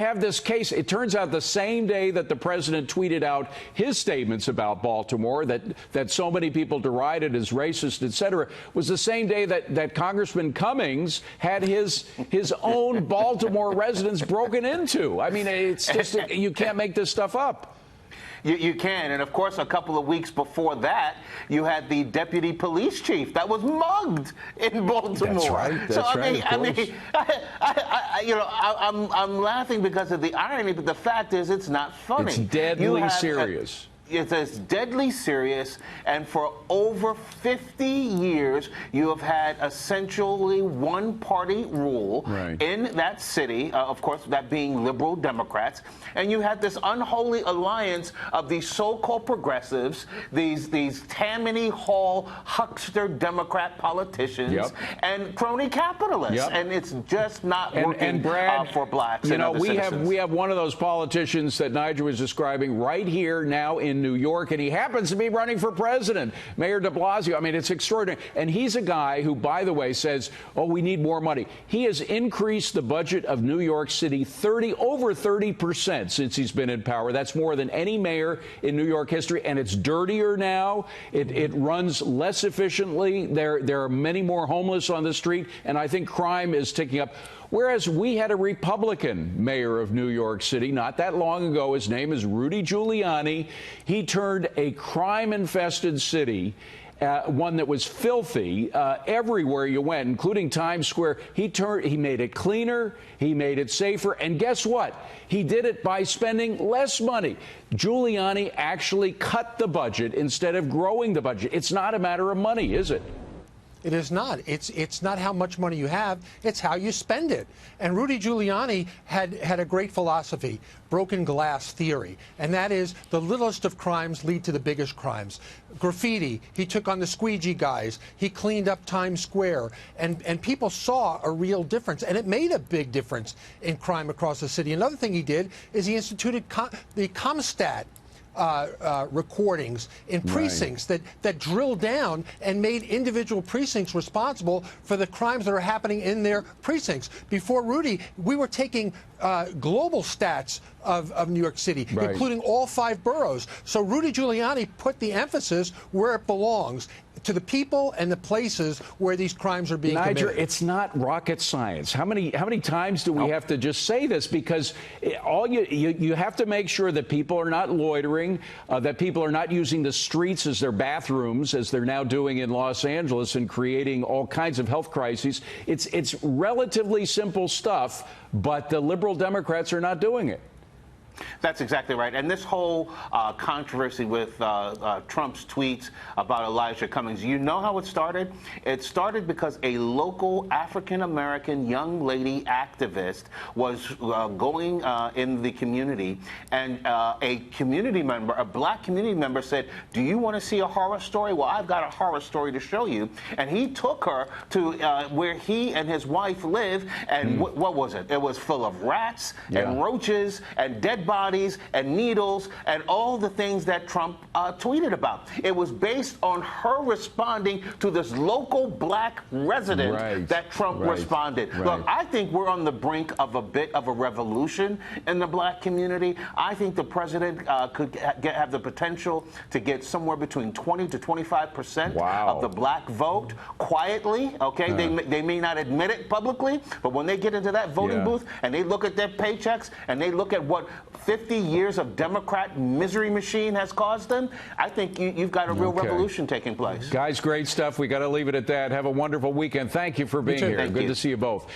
have this case. It turns out the same day that the president tweeted out his statements about Baltimore, that so many people derided as racist, et cetera, was the same day that Congressman Cummings had his own Baltimore residence broken into. I mean, it's just, you can't make this stuff up. You can. And, of course, a couple of weeks before that, you had the deputy police chief that was mugged in Baltimore. That's right. That's I'm laughing because of the irony, but the fact is it's not funny. It's deadly serious. It's deadly serious, and for over 50 years, you have had essentially one-party rule in that city, of course, that being liberal Democrats, and you had this unholy alliance of these so-called progressives, these Tammany Hall huckster Democrat politicians, and crony capitalists, and it's just not working Brad, for blacks. You and know, other citizens. we have one of those politicians that Niger was describing right here now in New York, and he happens to be running for president, Mayor de Blasio. I mean, it's extraordinary. And he's a guy who, by the way, says, oh, we need more money. He has increased the budget of New York City over 30% since he's been in power. That's more than any mayor in New York history, and it's dirtier now. It runs less efficiently. There are many more homeless on the street, and I think crime is ticking up. Whereas we had a Republican mayor of New York City not that long ago. His name is Rudy Giuliani. He turned a crime-infested city, one that was filthy, everywhere you went, including Times Square. He made it cleaner, he made it safer, and guess what? He did it by spending less money. Giuliani actually cut the budget instead of growing the budget. It's not a matter of money, is it? It is not. It's not how much money you have. It's how you spend it. And Rudy Giuliani had a great philosophy, broken glass theory, and that is the littlest of crimes lead to the biggest crimes. Graffiti, he took on the squeegee guys. He cleaned up Times Square, and people saw a real difference, and it made a big difference in crime across the city. Another thing he did is he instituted the CompStat recordings in precincts that drill down and made individual precincts responsible for the crimes that are happening in their precincts. Before Rudy, we were taking global stats of New York City, including all 5 boroughs. So Rudy Giuliani put the emphasis where it belongs, to the people and the places where these crimes are being committed. Niger, it's not rocket science. How many times do we have to just say this? Because you have to make sure that people are not loitering, that people are not using the streets as their bathrooms, as they're now doing in Los Angeles, and creating all kinds of health crises. It's relatively simple stuff, but the liberal Democrats are not doing it. That's exactly right. And this whole controversy with Trump's tweets about Elijah Cummings, you know how it started? It started because a local African-American young lady activist was going in the community, and a community member, a black community member, said, do you want to see a horror story? Well, I've got a horror story to show you. And he took her to where he and his wife live, and what was it? It was full of rats and roaches and dead bodies and needles and all the things that Trump tweeted about. It was based on her responding to this local black resident that Trump responded. Look, I think we're on the brink of a bit of a revolution in the black community. I think the president could have the potential to get somewhere between 20 to 25% of the black vote quietly. Okay, they may not admit it publicly, but when they get into that voting booth and they look at their paychecks and they look at what 50 years of Democrat misery machine has caused them, I think you've got a real revolution taking place. Guys, great stuff. We got to leave it at that. Have a wonderful weekend. Thank you for being here. Good to see you both.